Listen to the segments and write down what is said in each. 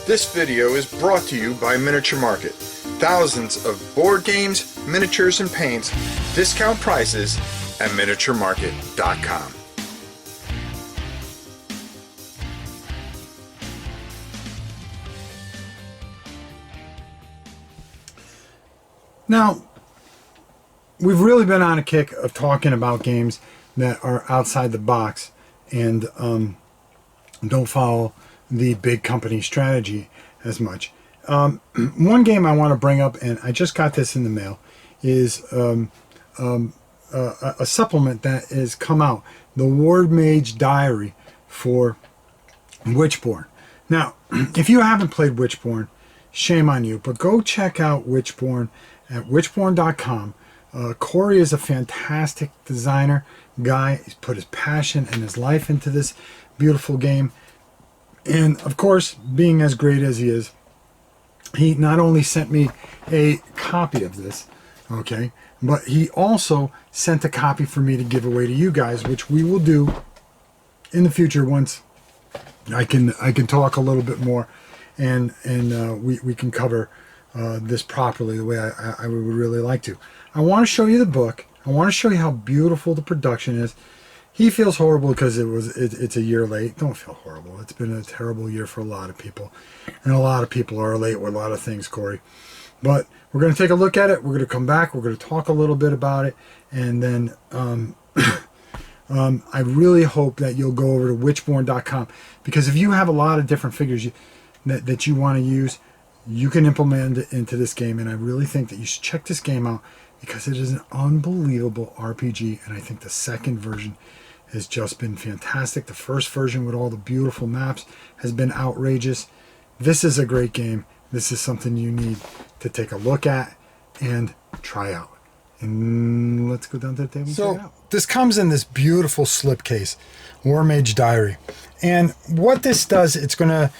This video is brought to you by Miniature Market. Thousands of board games, miniatures, and paints, discount prices at miniaturemarket.com. Now, we've really been on a kick of talking about games that are outside the box and don't follow the big company strategy as much. One game I want to bring up, and I just got this in the mail, is a supplement that has come out, the War Mage Diary for WitchBorn. Now, if you haven't played WitchBorn, shame on you, but go check out WitchBorn at witchborn.com. Corey is a fantastic designer guy. He's put his passion and his life into this beautiful game. And of course, being as great as he is, he not only sent me a copy of this, okay, but he also sent a copy for me to give away to you guys, which we will do in the future once I can talk a little bit more and we can cover this properly the way I would really like to. I want to show you the book. I want to show you how beautiful the production is. He feels horrible because it's a year late. Don't feel horrible. It's been a terrible year for a lot of people. And a lot of people are late with a lot of things, Corey. But we're going to take a look at it. We're going to come back. We're going to talk a little bit about it. And then I really hope that you'll go over to witchborn.com. Because if you have a lot of different figures that you want to use, you can implement it into this game. And I really think that you should check this game out because it is an unbelievable RPG. And I think the second version has just been fantastic. The first version with all the beautiful maps has been outrageous. This is a great game. This is something you need to take a look at and try out. And let's go down to the table and check it out. This comes in this beautiful slipcase, War Mage Diary. And what this does, it's going to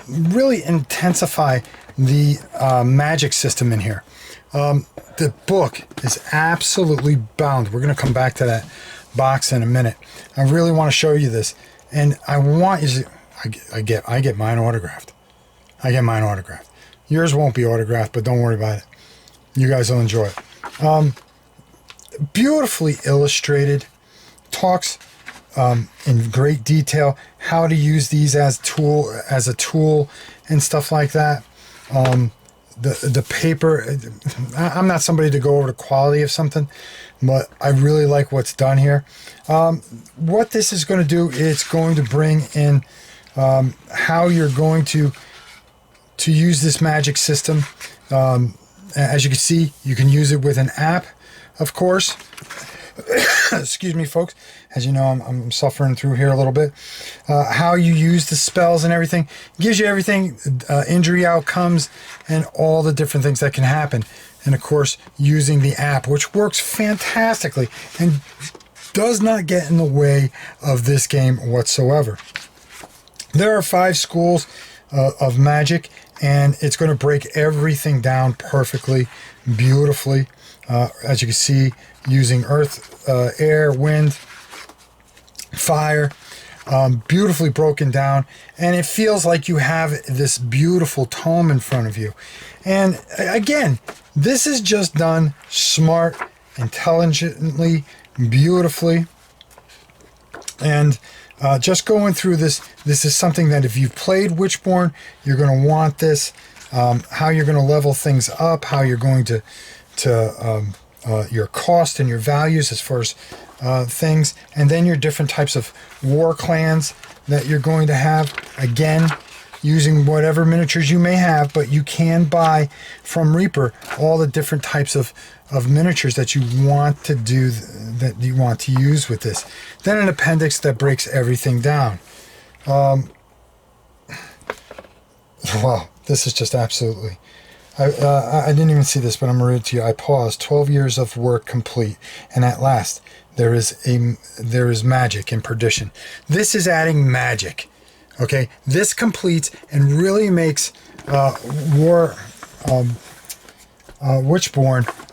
really intensify the magic system in here. The book is absolutely bound. We're going to come back to that box in a minute. I really want to show you this, and I want you to, I get mine autographed. I get mine autographed. Yours won't be autographed, but don't worry about it. You guys will enjoy it. Beautifully illustrated. Talks in great detail how to use these as a tool and stuff like that. The paper, I'm not somebody to go over the quality of something, but I really like what's done here. What this is going to do, it's going to bring in how you're going to use this magic system. As you can see, you can use it with an app, of course. Excuse me, folks. As you know, I'm suffering through here a little bit. How you use the spells and everything. Gives you everything, injury outcomes, and all the different things that can happen. And of course, using the app, which works fantastically and does not get in the way of this game whatsoever. There are 5 schools of magic, and it's going to break everything down perfectly, beautifully. As you can see, using earth, air, wind, fire, beautifully broken down, and it feels like you have this beautiful tome in front of you. And again, this is just done smart, intelligently, beautifully, and just going through this is something that if you've played WitchBorn, you're going to want this. How you're going to level things up, how you're going to your cost and your values as far as things, and then your different types of war clans that you're going to have. Again, using whatever miniatures you may have, but you can buy from Reaper all the different types of miniatures that you want to do, that you want to use with this. Then an appendix that breaks everything down. Wow, this is just absolutely... I didn't even see this, but I'm going to read it to you. I paused. 12 years of work complete, and at last there is magic in perdition. This is adding magic. Okay, this completes and really makes WitchBorn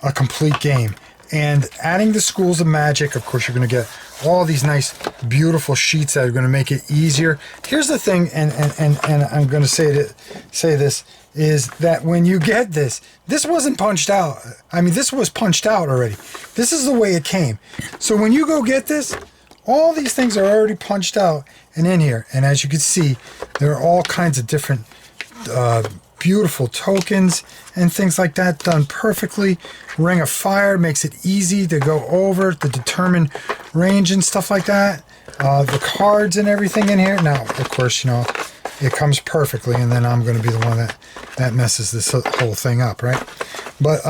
a complete game. And adding the Schools of Magic, of course, you're going to get all these nice, beautiful sheets that are going to make it easier. Here's the thing, and I'm going to say this, is that when you get this wasn't punched out. I mean, this was punched out already. This is the way it came. So when you go get this, all these things are already punched out and in here. And as you can see, there are all kinds of different beautiful tokens and things like that done perfectly. Ring of Fire makes it easy to go over the determined range and stuff like that. The cards and everything in here. Now, of course, you know, it comes perfectly, and then I'm going to be the one that messes this whole thing up, right? But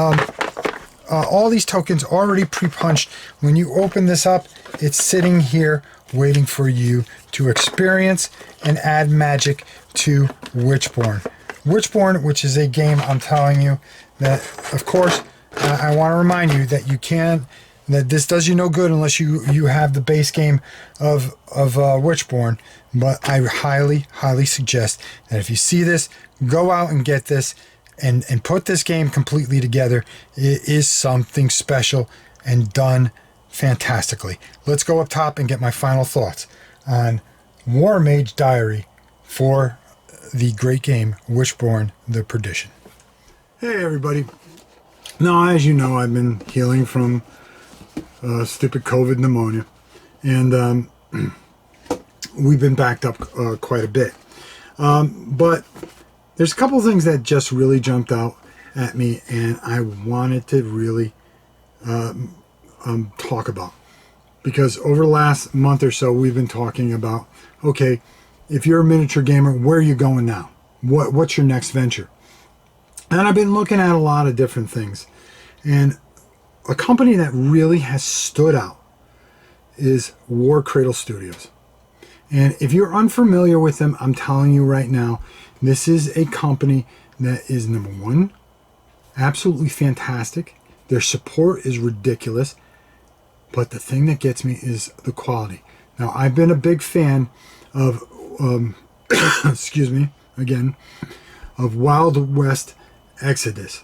all these tokens already pre-punched. When you open this up, it's sitting here waiting for you to experience and add magic to WitchBorn. WitchBorn, which is a game, I'm telling you, that, of course, I want to remind you that you can't, that this does you no good unless you have the base game of WitchBorn. But I highly suggest that if you see this, go out and get this and put this game completely together. It is something special and done fantastically. Let's go up top and get my final thoughts on War Mage Diary for the great game WitchBorn the Perdition. Hey everybody. Now, as you know, I've been healing from stupid COVID pneumonia, and we've been backed up quite a bit. But there's a couple of things that just really jumped out at me, and I wanted to really talk about, because over the last month or so we've been talking about, okay, if you're a miniature gamer, where are you going now? What's your next venture? And I've been looking at a lot of different things, and a company that really has stood out is War Cradle Studios. And if you're unfamiliar with them, I'm telling you right now, this is a company that is, number one, absolutely fantastic. Their support is ridiculous. But the thing that gets me is the quality. Now, I've been a big fan of, excuse me, again, of Wild West Exodus.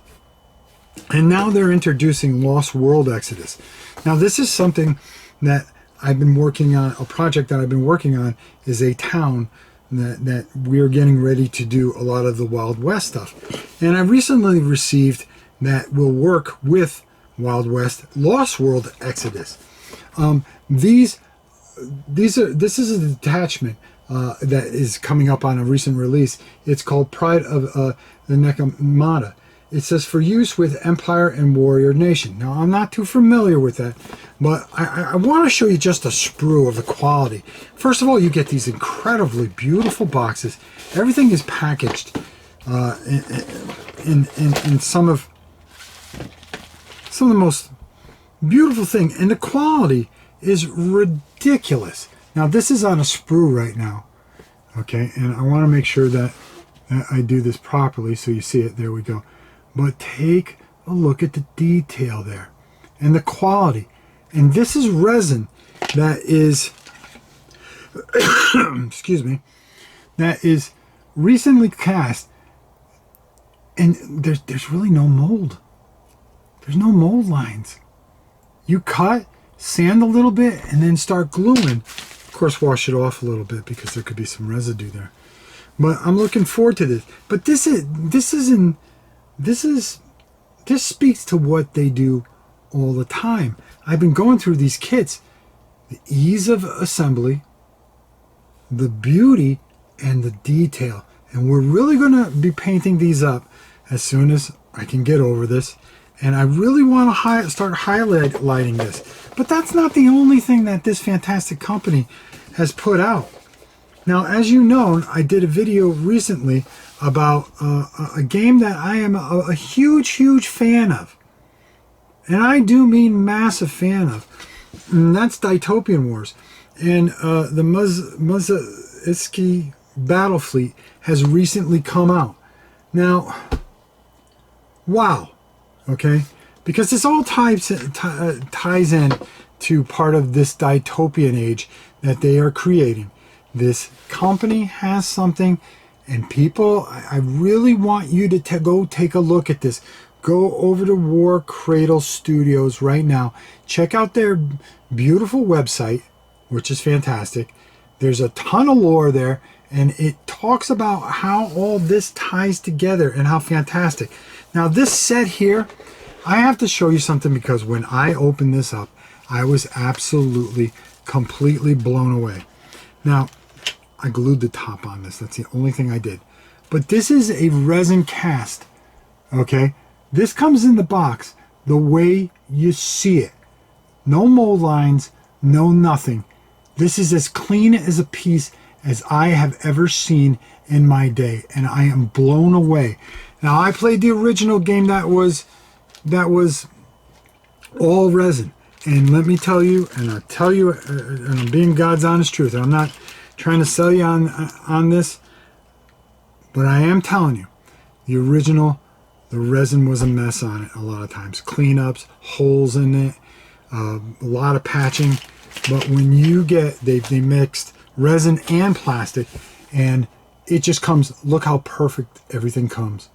And now they're introducing Lost World Exodus. Now, this is something that I've been working on. A project that I've been working on is a town that we are getting ready to do a lot of the Wild West stuff. And I recently received that will work with Wild West Lost World Exodus. This is a detachment that is coming up on a recent release. It's called Pride of the Necromata. It says for use with Empire and Warrior Nation. Now, I'm not too familiar with that, but I want to show you just a sprue of the quality. First of all, you get these incredibly beautiful boxes. Everything is packaged in some of the most beautiful thing, and the quality is ridiculous. Now, this is on a sprue right now, okay, and I want to make sure that I do this properly so you see it. There we go. But take a look at the detail there and the quality. And this is resin that is excuse me, that is recently cast, and there's really no mold. There's no mold lines. You cut, sand a little bit, and then start gluing. Of course, wash it off a little bit because there could be some residue there. But I'm looking forward to this. But this speaks to what they do all the time. I've been going through these kits. The ease of assembly, the beauty, and the detail. And we're really going to be painting these up as soon as I can get over this. And I really want to start highlighting this. But that's not the only thing that this fantastic company has put out. Now, as you know, I did a video recently about a game that I am a huge fan of. And I do mean massive fan of. And that's Dystopian Wars. And the Muzaisky Battle Fleet has recently come out. Now, wow. Okay? Because this all ties in to part of this dystopian age that they are creating. This company has something, and people, I really want you to go take a look at this. go over to War Cradle Studios right now. Check out their beautiful website, which is fantastic. There's a ton of lore there, and it talks about how all this ties together and how fantastic. Now, this set here, I have to show you something, because when I opened this up, I was absolutely, completely blown away. Now, I glued the top on this. That's the only thing I did. But this is a resin cast, okay? This comes in the box the way you see it. No mold lines, no nothing. This is as clean as a piece as I have ever seen in my day, and I am blown away. Now, I played the original game that was all resin, and let me tell you, and I'll tell you, and I'm being God's honest truth, and I'm not trying to sell you on this, but I am telling you, the original, the resin was a mess on it a lot of times. Cleanups, holes in it, a lot of patching. But when you get, they mixed resin and plastic, and it just comes, look how perfect everything comes.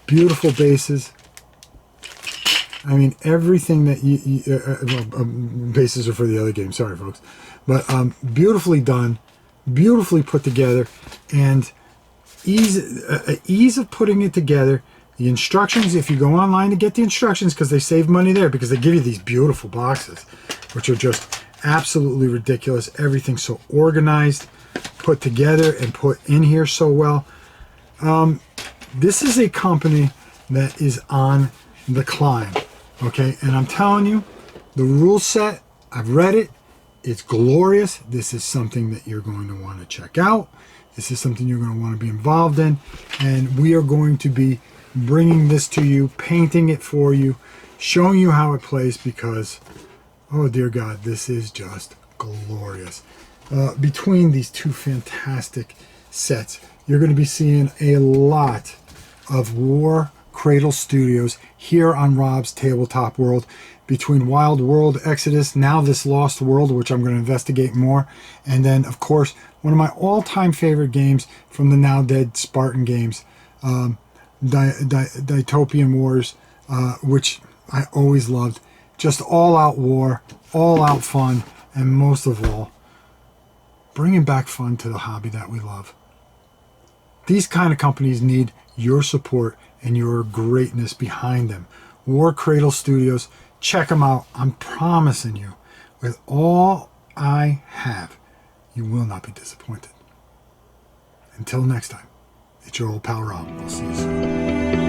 Beautiful bases. I mean, everything that bases are for the other game, sorry folks. But beautifully done, beautifully put together, and ease of putting it together. The instructions, if you go online to get the instructions, because they save money there, because they give you these beautiful boxes, which are just absolutely ridiculous. Everything's so organized, put together, and put in here so well. This is a company that is on the climb, okay? And I'm telling you, the rule set, I've read it, it's glorious. This is something that you're going to want to check out. This is something you're going to want to be involved in, and we are going to be bringing this to you, painting it for you, showing you how it plays, because, oh dear God, this is just glorious. Between these two fantastic sets, you're going to be seeing a lot of War Cradle Studios here on Rob's Tabletop World. Between Wild World, Exodus, now this Lost World, which I'm going to investigate more, and then, of course, one of my all-time favorite games from the now dead Spartan games, Dystopian Wars, which I always loved. Just all-out war, all-out fun, and most of all, bringing back fun to the hobby that we love. These kind of companies need your support and your greatness behind them. War Cradle Studios, check them out. I'm promising you, with all I have, you will not be disappointed. Until next time, it's your old pal Rob. We'll see you soon.